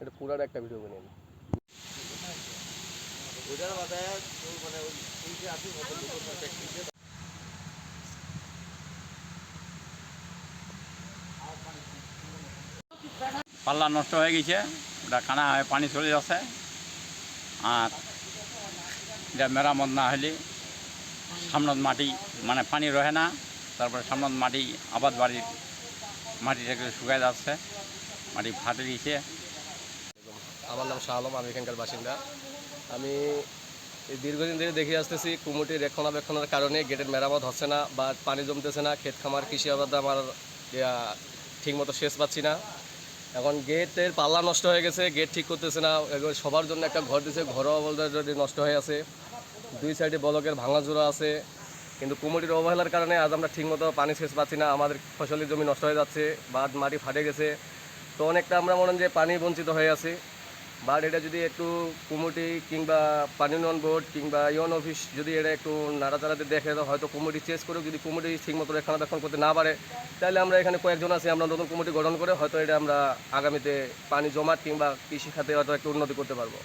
এটা পুরার একটা ভিডিও বানিয়ে নিই। পাল্লা নষ্ট হয়ে গেছে, ওটা কানা হয়ে পানি চলে যাচ্ছে। আর এটা মেরামত না হলে সামনত মাটি মানে পানি রহে না, তারপরে সামনত মাটি আবাদ বাড়ির মাটিটাকে শুকায় যাচ্ছে, মাটি ফাটে দিয়েছে। আমার নাম শাহ আলম, আমি এখানকার বাসিন্দা। আমি এই দীর্ঘদিন ধরে দেখে আসতেছি কুমুটির রক্ষণাবেক্ষণের কারণে গেটের মেরামত হচ্ছে না বা পানি জমতেছে না, ক্ষেত খামার কৃষি আবাদ আমার ঠিকমতো সেচ পাচ্ছি না। এখন গেটের পাল্লা নষ্ট হয়ে গেছে, গেট ঠিক করতেছে না। সবার জন্য একটা ঘর দিয়েছে, ঘরও অলরেডি নষ্ট হয়ে আছে। দুই সাইডে বলকের ভাঙাচোরা আছে, কিন্তু কুমুটির অবহেলার কারণে আজ আমরা ঠিকমতো পানি সেচ পাচ্ছি না। আমাদের ফসলের জমি নষ্ট হয়ে যাচ্ছে, বাঁধ মাটি ফাটে গেছে। তো অনেকটা আমরা মনে হয় যে পানি বঞ্চিত হয়ে আছি। বাট এটা যদি একটু কুমুটি কিংবা পানি উন্নয়ন বোর্ড কিংবা ইউন অফিস যদি এটা একটু নাড়াচাড়াতে দেখে, হয়তো কুমুটি চেঞ্জ করেও যদি কুমুটি ঠিকমতো রক্ষণাবেক্ষণ করতে না পারে, তাহলে আমরা এখানে কয়েকজন আছি, আমরা নতুন কমিটি গঠন করে হয়তো এটা আমরা আগামীতে পানি জমাট কিংবা কৃষি খাতে হয়তো একটু উন্নতি করতে পারবো।